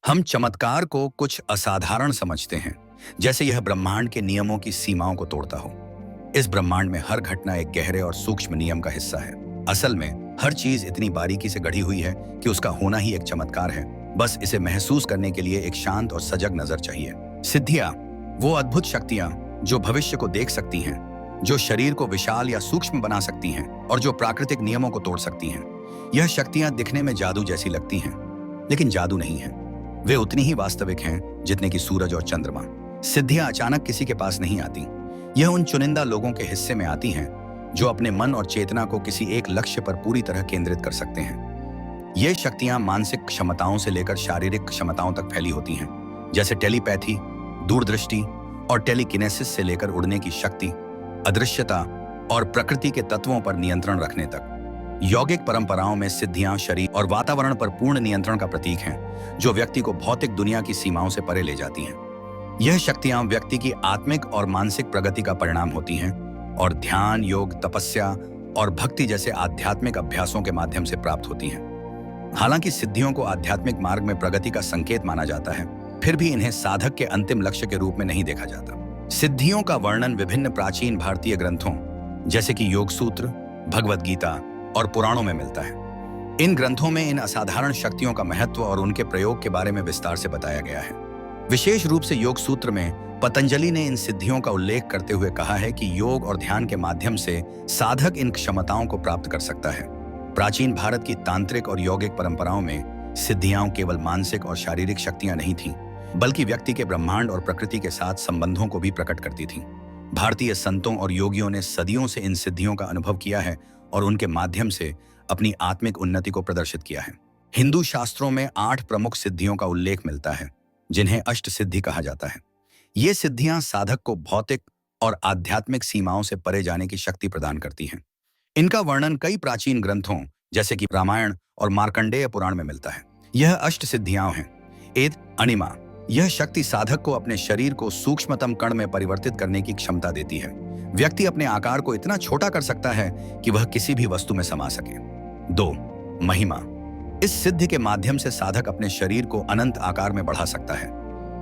हम चमत्कार को कुछ असाधारण समझते हैं, जैसे यह ब्रह्मांड के नियमों की सीमाओं को तोड़ता हो। इस ब्रह्मांड में हर घटना एक गहरे और सूक्ष्म नियम का हिस्सा है। असल में हर चीज इतनी बारीकी से गढ़ी हुई है कि उसका होना ही एक चमत्कार है। बस इसे महसूस करने के लिए एक शांत और सजग नजर चाहिए। सिद्धियां, वो अद्भुत शक्तियां जो भविष्य को देख सकती हैं, जो शरीर को विशाल या सूक्ष्म बना सकती हैं और जो प्राकृतिक नियमों को तोड़ सकती हैं। यह शक्तियां दिखने में जादू जैसी लगती हैं, लेकिन जादू नहीं है। वे उतनी ही वास्तविक हैं जितने कि सूरज और चंद्रमा। सिद्धियां अचानक किसी के पास नहीं आती। यह उन चुनिंदा लोगों के हिस्से में आती हैं जो अपने मन और चेतना को किसी एक लक्ष्य पर पूरी तरह केंद्रित कर सकते हैं। ये शक्तियां मानसिक क्षमताओं से लेकर शारीरिक क्षमताओं तक फैली होती हैं, जैसे टेलीपैथी, दूरदृष्टि और टेलीकिनेसिस से लेकर उड़ने की शक्ति, अदृश्यता और प्रकृति के तत्वों पर नियंत्रण रखने तक। यौगिक परंपराओं में सिद्धियां शरीर और वातावरण पर पूर्ण नियंत्रण का प्रतीक हैं, जो व्यक्ति को भौतिक दुनिया की सीमाओं से परे ले जाती हैं। यह शक्तियां व्यक्ति की आत्मिक और मानसिक प्रगति का परिणाम होती हैं और ध्यान, योग, तपस्या और भक्ति जैसे आध्यात्मिक अभ्यासों के माध्यम से प्राप्त होती हैं। हालांकि सिद्धियों को आध्यात्मिक मार्ग में प्रगति का संकेत माना जाता है, फिर भी इन्हें साधक के अंतिम लक्ष्य के रूप में नहीं देखा जाता। सिद्धियों का वर्णन विभिन्न प्राचीन भारतीय ग्रंथों जैसे कि योग सूत्र, भगवद गीता और पुराणों में मिलता है। इन ग्रंथों में इन असाधारण शक्तियों का महत्व और उनके प्रयोग के बारे में विस्तार से बताया गया है। विशेष रूप से योग सूत्र में पतंजलि ने इन सिद्धियों का उल्लेख करते हुए कहा है कि योग और ध्यान के माध्यम से साधक इन क्षमताओं को प्राप्त कर सकता है। प्राचीन भारत की तांत्रिक और यौगिक परंपराओं में सिद्धियां केवल मानसिक और शारीरिक शक्तियां नहीं थीं, बल्कि व्यक्ति के ब्रह्मांड और प्रकृति के साथ संबंधों को भी प्रकट करती थीं। भारतीय संतों और योगियों ने सदियों से इन सिद्धियों का अनुभव किया है और उनके माध्यम से अपनी आत्मिक उन्नति को प्रदर्शित किया है। हिंदू शास्त्रों में 8 प्रमुख सिद्धियों का उल्लेख मिलता है, जिन्हें अष्ट सिद्धि कहा जाता है। ये सिद्धियां साधक को भौतिक और आध्यात्मिक सीमाओं से परे जाने की शक्ति प्रदान करती हैं। इनका वर्णन कई प्राचीन ग्रंथों जैसे कि रामायण और मार्कंडेय पुराण में मिलता है। यह अष्ट सिद्धियां हैं। एद अनिमा, यह शक्ति साधक को अपने शरीर को सूक्ष्मतम कण में परिवर्तित करने की क्षमता देती है। व्यक्ति अपने आकार को इतना छोटा कर सकता है कि वह किसी भी वस्तु में समा सके। 2. महिमा, इस सिद्धि के माध्यम से साधक अपने शरीर को अनंत आकार में बढ़ा सकता है।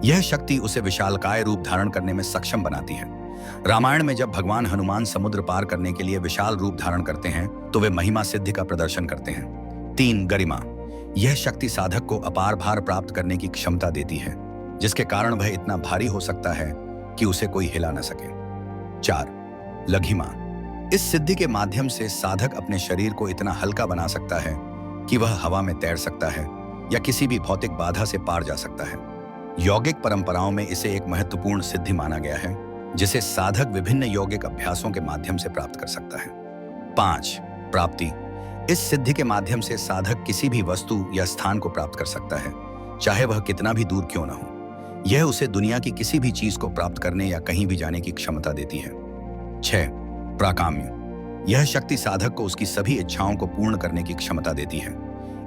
यह शक्ति उसे विशालकाय रूप धारण करने में सक्षम बनाती है। रामायण में जब भगवान हनुमान समुद्र पार करने के लिए विशाल रूप धारण करते हैं तो वे महिमा सिद्धि का प्रदर्शन करते हैं। 3. गरिमा, यह शक्ति साधक को अपार भार प्राप्त करने की क्षमता देती है, जिसके कारण वह इतना भारी हो सकता है कि उसे कोई हिला न सके। 4. लघिमा, इस सिद्धि के माध्यम से साधक अपने शरीर को इतना हल्का बना सकता है कि वह हवा में तैर सकता है या किसी भी भौतिक बाधा से पार जा सकता है। यौगिक परंपराओं में इसे एक महत्वपूर्ण सिद्धि माना गया है, जिसे साधक विभिन्न यौगिक अभ्यासों के माध्यम से प्राप्त कर सकता है। 5. प्राप्ति, इस सिद्धि के माध्यम से साधक किसी भी वस्तु या स्थान को प्राप्त कर सकता है, चाहे वह कितना भी दूर क्यों न हो। यह उसे दुनिया की किसी भी चीज को प्राप्त करने या कहीं भी जाने की क्षमता देती है। 6. प्राकाम्य, यह शक्ति साधक को उसकी सभी इच्छाओं को पूर्ण करने की क्षमता देती है।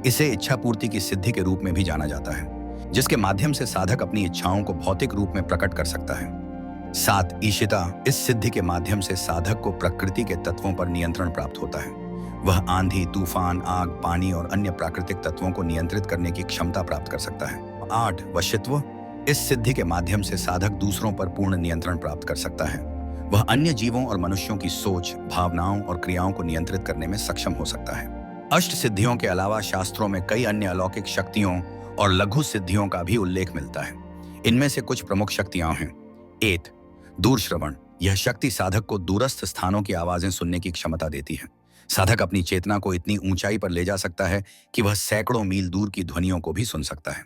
इसे इच्छा पूर्ति की सिद्धि के रूप में भी जाना जाता है, जिसके माध्यम से साधक अपनी इच्छाओं को भौतिक रूप में प्रकट कर सकता है। 7. ईशिता, इस सिद्धि के माध्यम से साधक को प्रकृति के तत्वों पर नियंत्रण प्राप्त होता है। वह आंधी, तूफान, आग, पानी और अन्य प्राकृतिक तत्वों को नियंत्रित करने की क्षमता प्राप्त कर सकता है। 8. वशित्व, इस सिद्धि के माध्यम से साधक दूसरों पर पूर्ण नियंत्रण प्राप्त कर सकता है। वह अन्य जीवों और मनुष्यों की सोच, भावनाओं और क्रियाओं को नियंत्रित करने में सक्षम हो सकता है। अष्ट सिद्धियों के अलावा शास्त्रों में कई अन्य अलौकिक शक्तियों और लघु सिद्धियों का भी उल्लेख मिलता है। इनमें से कुछ प्रमुख शक्तियां हैं। 8. दूरश्रवण, यह शक्ति साधक को दूरस्थ स्थानों की आवाजें सुनने की क्षमता देती है। साधक अपनी चेतना को इतनी ऊंचाई पर ले जा सकता है कि वह सैकड़ों मील दूर की ध्वनियों को भी सुन सकता है।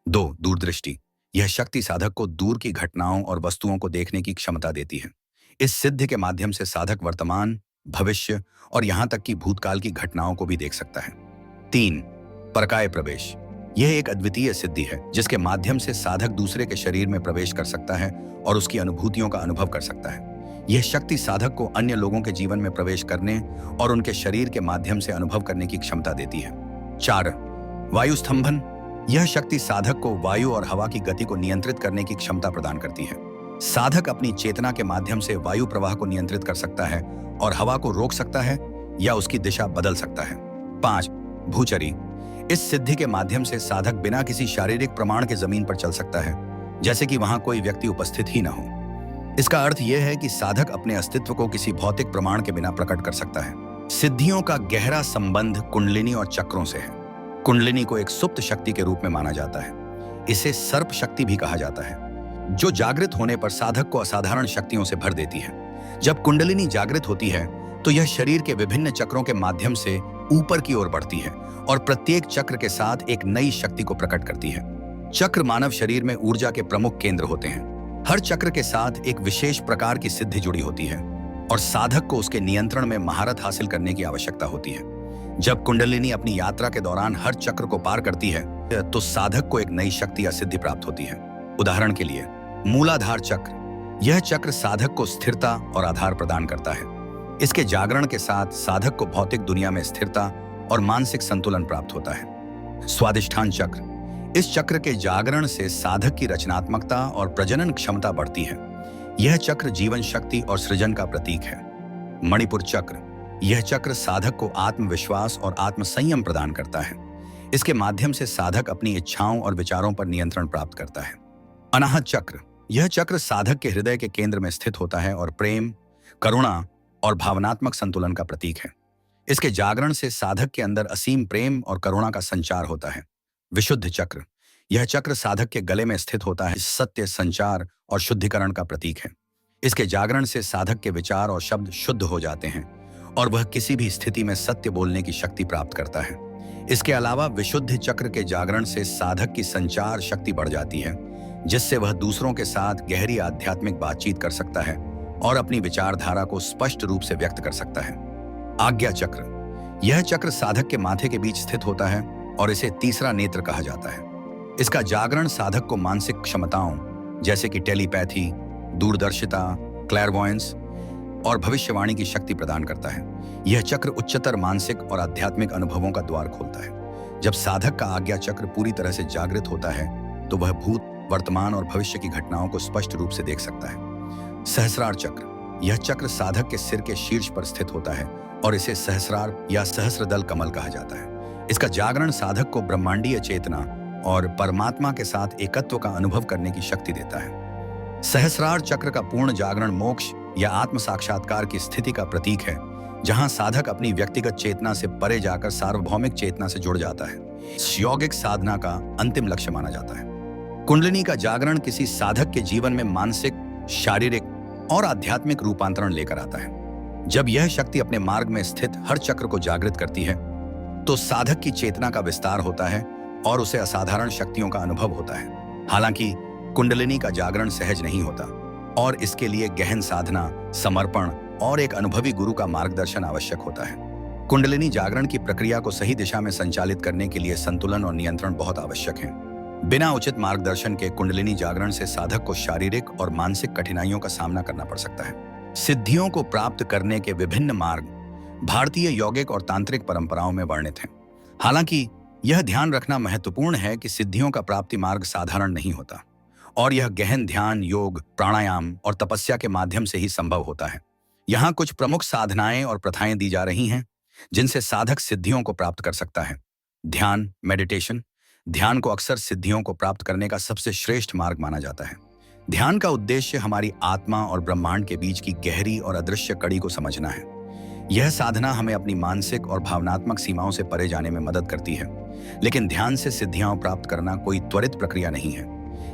2. दूरदृष्टि, यह शक्ति साधक को दूर की घटनाओं और वस्तुओं को देखने की क्षमता देती है। इस सिद्धि के माध्यम से साधक वर्तमान, भविष्य और यहां तक कि भूतकाल की घटनाओं को भी देख सकता है। 3. परकाय प्रवेश, यह एक अद्वितीय सिद्धि है जिसके माध्यम से साधक दूसरे के शरीर में प्रवेश कर सकता है और उसकी अनुभूतियों का अनुभव कर सकता है। यह शक्ति साधक को अन्य लोगों के जीवन में प्रवेश करने और उनके शरीर के माध्यम से अनुभव करने की क्षमता देती है। 4. वायु स्तंभन, यह शक्ति साधक को वायु और हवा की गति को नियंत्रित करने की क्षमता प्रदान करती है। साधक अपनी चेतना के माध्यम से वायु प्रवाह को नियंत्रित कर सकता है और हवा को रोक सकता है या उसकी दिशा बदल सकता है। 5. भूचरी, इस सिद्धि के माध्यम से साधक बिना किसी शारीरिक प्रमाण के जमीन पर चल सकता है, जैसे कि वहां कोई व्यक्ति उपस्थित ही न हो। इसका अर्थ यह है कि साधक अपने अस्तित्व को किसी भौतिक प्रमाण के बिना प्रकट कर सकता है। सिद्धियों का गहरा संबंध कुंडलिनी और चक्रों से है। कुंडलिनी को एक सुप्त शक्ति के रूप में माना जाता है। इसे सर्प शक्ति भी कहा जाता है, जो जागृत होने पर साधक को असाधारण शक्तियों से भर देती है। जब कुंडलिनी जागृत होती है तो यह शरीर के विभिन्न चक्रों के माध्यम से ऊपर की ओर बढ़ती है और प्रत्येक चक्र के साथ एक नई शक्ति को प्रकट करती है। चक्र मानव शरीर में ऊर्जा के प्रमुख केंद्र होते हैं। हर चक्र के साथ एक विशेष प्रकार की सिद्धि जुड़ी होती है और साधक को उसके नियंत्रण में महारत हासिल करने की आवश्यकता होती है। जब कुंडलिनी अपनी यात्रा के दौरान हर चक्र को पार करती है तो साधक को एक नई शक्ति या सिद्धि प्राप्त होती है। उदाहरण के लिए मूलाधार चक्र। यह चक्र साधक को स्थिरता और आधार प्रदान करता है। इसके जागरण के साथ साधक को भौतिक दुनिया में स्थिरता और मानसिक संतुलन प्राप्त होता है। स्वादिष्ठान चक्र। इस चक्र के जागरण से साधक की रचनात्मकता और प्रजनन क्षमता बढ़ती है। यह चक्र जीवन शक्ति और सृजन का प्रतीक है। मणिपुर चक्र। यह चक्र साधक को आत्मविश्वास और आत्मसंयम प्रदान करता है। इसके माध्यम से साधक अपनी इच्छाओं और विचारों पर नियंत्रण प्राप्त करता है। अनाहत चक्र। यह चक्र साधक के हृदय के केंद्र में स्थित होता है और प्रेम, करुणा और भावनात्मक संतुलन का प्रतीक है। इसके जागरण से साधक के अंदर असीम प्रेम और करुणा का संचार होता है। विशुद्ध चक्र। यह चक्र साधक के गले में स्थित होता है, सत्य, संचार और शुद्धिकरण का प्रतीक है। इसके जागरण से साधक के विचार और शब्द शुद्ध हो जाते हैं और वह किसी भी स्थिति में सत्य बोलने की शक्ति प्राप्त करता है। इसके अलावा विशुद्ध चक्र के जागरण से साधक की संचार शक्ति बढ़ जाती है, जिससे वह दूसरों के साथ गहरी आध्यात्मिक बातचीत कर सकता है और अपनी विचारधारा को स्पष्ट रूप से व्यक्त कर सकता है। आज्ञा चक्र। यह चक्र साधक के माथे के बीच स्थित होता है और इसे तीसरा नेत्र कहा जाता है। इसका जागरण साधक को मानसिक क्षमताओं जैसे कि टेलीपैथी, दूरदर्शिता, क्लैरवॉयंस और भविष्यवाणी की शक्ति प्रदान करता है। यह चक्र उच्चतर मानसिक और आध्यात्मिक अनुभवों का द्वार खोलता है। जब साधक का आज्ञा चक्र पूरी तरह से जागृत होता है तो वह भूत, वर्तमान और भविष्य की घटनाओं को स्पष्ट रूप से देख सकता है। सहस्रार चक्र। यह चक्र साधक के सिर के शीर्ष पर स्थित होता है और इसे सहस्रार या सहस्रदल कमल कहा जाता है। इसका जागरण साधक को ब्रह्मांडीय चेतना और परमात्मा के साथ एकत्व का अनुभव करने की शक्ति देता है। सहस्रार चक्र का पूर्ण जागरण मोक्ष या आत्म साक्षात्कार की स्थिति का प्रतीक है, जहां साधक अपनी व्यक्तिगत चेतना से परे जाकर सार्वभौमिक चेतना से जुड़ जाता है। इस यौगिक साधना का अंतिम लक्ष्य माना जाता है। कुंडलिनी का जागरण किसी साधक के जीवन में मानसिक, शारीरिक और आध्यात्मिक रूपांतरण लेकर आता है। जब यह शक्ति अपने मार्ग में स्थित हर चक्र को जागृत करती है तो साधक की चेतना का विस्तार होता है और उसे असाधारण शक्तियों का अनुभव होता है। हालांकि कुंडलिनी का जागरण सहज नहीं होता और इसके लिए गहन साधना, समर्पण और एक अनुभवी गुरु का मार्गदर्शन आवश्यक होता है। कुंडलिनी जागरण की प्रक्रिया को सही दिशा में संचालित करने के लिए संतुलन और नियंत्रण बहुत आवश्यक है। बिना उचित मार्गदर्शन के कुंडलिनी जागरण से साधक को शारीरिक और मानसिक कठिनाइयों का सामना करना पड़ सकता है। सिद्धियों को प्राप्त करने के विभिन्न मार्ग भारतीय यौगिक और तांत्रिक परंपराओं में वर्णित हैं। हालांकि यह ध्यान रखना महत्वपूर्ण है कि सिद्धियों का प्राप्ति मार्ग साधारण नहीं होता और यह गहन ध्यान, योग, प्राणायाम और तपस्या के माध्यम से ही संभव होता है। यहाँ कुछ प्रमुख साधनाएं और प्रथाएं दी जा रही हैं जिनसे साधक सिद्धियों को प्राप्त कर सकता है। ध्यान, मेडिटेशन। ध्यान को अक्सर सिद्धियों को प्राप्त करने का सबसे श्रेष्ठ मार्ग माना जाता है। ध्यान का उद्देश्य हमारी आत्मा और ब्रह्मांड के बीच की गहरी और अदृश्य कड़ी को समझना है। यह साधना हमें अपनी मानसिक और भावनात्मक सीमाओं से परे जाने में मदद करती है। लेकिन ध्यान से सिद्धियां प्राप्त करना कोई त्वरित प्रक्रिया नहीं है।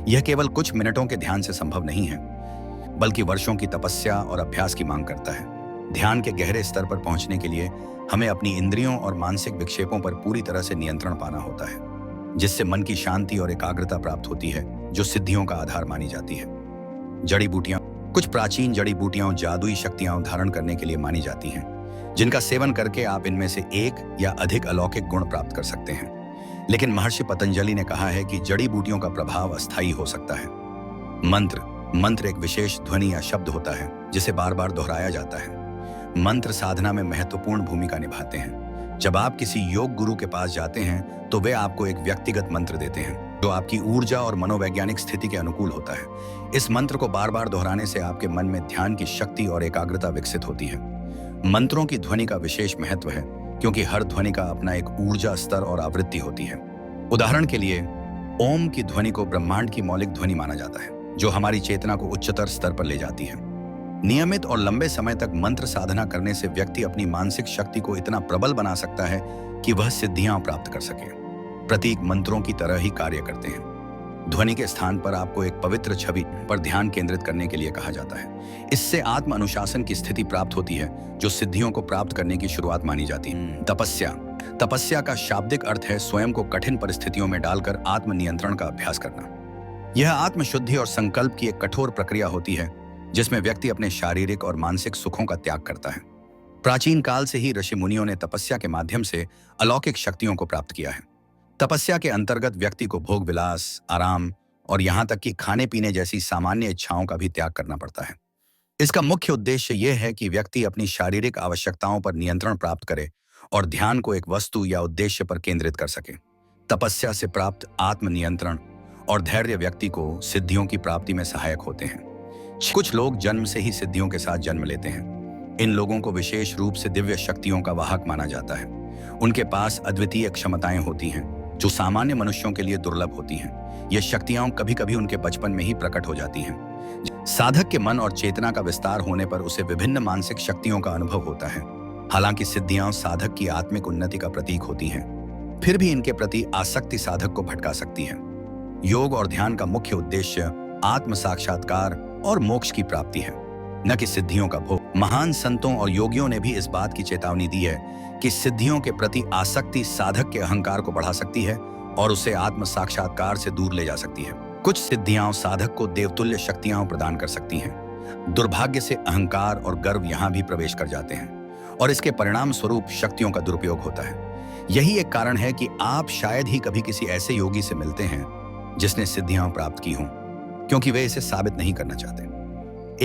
यह केवल कुछ मिनटों के ध्यान से संभव नहीं है, बल्कि वर्षों की तपस्या और अभ्यास की मांग करता है। ध्यान के गहरे स्तर पर पहुंचने के लिए हमें अपनी इंद्रियों और मानसिक विक्षेपों पर पूरी तरह से नियंत्रण पाना होता है, जिससे मन की शांति और एकाग्रता प्राप्त होती है, जो सिद्धियों का आधार मानी जाती है। जड़ी बूटियां। कुछ प्राचीन जड़ी बूटियां जादुई शक्तियां धारण करने के लिए मानी जाती हैं, जिनका सेवन करके आप इनमें से एक या अधिक अलौकिक गुण प्राप्त कर सकते हैं। लेकिन महर्षि पतंजलि ने कहा है कि जड़ी बूटियों का प्रभाव अस्थायी हो सकता है। मंत्र एक विशेष ध्वनि या शब्द होता है जिसे बार बार दोहराया जाता है। मंत्र साधना में महत्वपूर्ण भूमिका निभाते हैं। जब आप किसी योग गुरु के पास जाते हैं तो वे आपको एक व्यक्तिगत मंत्र देते हैं जो आपकी ऊर्जा और मनोवैज्ञानिक स्थिति के अनुकूल होता है। इस मंत्र को बार बार दोहराने से आपके मन में ध्यान की शक्ति और एकाग्रता विकसित होती है। मंत्रों की ध्वनि का विशेष महत्व है क्योंकि हर ध्वनि का अपना एक ऊर्जा स्तर और आवृत्ति होती है। उदाहरण के लिए, ओम की ध्वनि को ब्रह्मांड की मौलिक ध्वनि माना जाता है, जो हमारी चेतना को उच्चतर स्तर पर ले जाती है। नियमित और लंबे समय तक मंत्र साधना करने से व्यक्ति अपनी मानसिक शक्ति को इतना प्रबल बना सकता है कि वह सिद्धियां प्राप्त कर सके। प्रतीक मंत्रों की तरह ही कार्य करते हैं। ध्वनि के स्थान पर आपको एक पवित्र छवि पर ध्यान केंद्रित करने के लिए कहा जाता है। इससे आत्म अनुशासन की स्थिति प्राप्त होती है, जो सिद्धियों को प्राप्त करने की शुरुआत मानी जाती है। तपस्या। तपस्या का शाब्दिक अर्थ है स्वयं को कठिन परिस्थितियों में डालकर आत्मनियंत्रण का अभ्यास करना। यह आत्मशुद्धि और संकल्प की एक कठोर प्रक्रिया होती है, जिसमें व्यक्ति अपने शारीरिक और मानसिक सुखों का त्याग करता है। प्राचीन काल से ही ऋषि मुनियों ने तपस्या के माध्यम से अलौकिक शक्तियों को प्राप्त किया है। तपस्या के अंतर्गत व्यक्ति को भोग विलास, आराम और यहाँ तक कि खाने पीने जैसी सामान्य इच्छाओं का भी त्याग करना पड़ता है। इसका मुख्य उद्देश्य यह है कि व्यक्ति अपनी शारीरिक आवश्यकताओं पर नियंत्रण प्राप्त करे और ध्यान को एक वस्तु या उद्देश्य पर केंद्रित कर सके। तपस्या से प्राप्त आत्मनियंत्रण और धैर्य व्यक्ति को सिद्धियों की प्राप्ति में सहायक होते हैं। कुछ लोग जन्म से ही सिद्धियों के साथ जन्म लेते हैं। इन लोगों को विशेष रूप से दिव्य शक्तियों का वाहक माना जाता है। उनके पास अद्वितीय क्षमताएं होती हैं, जो सामान्य मनुष्यों के लिए दुर्लभ होती हैं। ये शक्तियां कभी-कभी उनके बचपन में ही प्रकट हो जाती हैं। साधक के मन और चेतना का विस्तार होने पर उसे विभिन्न मानसिक शक्तियों का अनुभव होता है। हालांकि सिद्धियां साधक की आत्मिक उन्नति का प्रतीक होती हैं, फिर भी इनके प्रति आसक्ति साधक को भटका सकती है। योग और ध्यान का मुख्य उद्देश्य आत्म साक्षात्कार और मोक्ष की प्राप्ति है, न कि सिद्धियों का भोग। महान संतों और योगियों ने भी इस बात की चेतावनी दी है कि सिद्धियों के प्रति आसक्ति साधक के अहंकार को बढ़ा सकती है और उसे आत्म साक्षात्कार से दूर ले जा सकती है। कुछ सिद्धियां साधक को देवतुल्य शक्तियां प्रदान कर सकती हैं। दुर्भाग्य से अहंकार और गर्व यहां भी प्रवेश कर जाते हैं और इसके परिणाम स्वरूप शक्तियों का दुरुपयोग होता है। यही एक कारण है कि आप शायद ही कभी किसी ऐसे योगी से मिलते हैं जिसने सिद्धियां प्राप्त की हों, क्योंकि वे इसे साबित नहीं करना चाहते।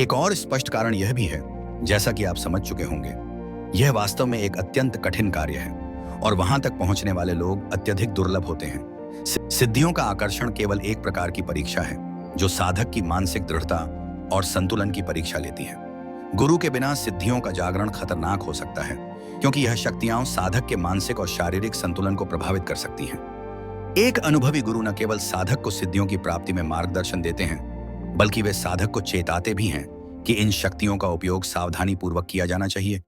एक और स्पष्ट कारण यह भी है, जैसा कि आप समझ चुके होंगे, यह वास्तव में एक अत्यंत कठिन कार्य है और वहां तक पहुंचने वाले लोग अत्यधिक दुर्लभ होते हैं। सिद्धियों का आकर्षण केवल एक प्रकार की परीक्षा है, जो साधक की मानसिक दृढ़ता और संतुलन की परीक्षा लेती है। गुरु के बिना सिद्धियों का जागरण खतरनाक हो सकता है, क्योंकि यह शक्तियां साधक के मानसिक और शारीरिक संतुलन को प्रभावित कर सकती हैं। एक अनुभवी गुरु न केवल साधक को सिद्धियों की प्राप्ति में मार्गदर्शन देते हैं, बल्कि वे साधक को चेताते भी हैं कि इन शक्तियों का उपयोग सावधानी पूर्वक किया जाना चाहिए।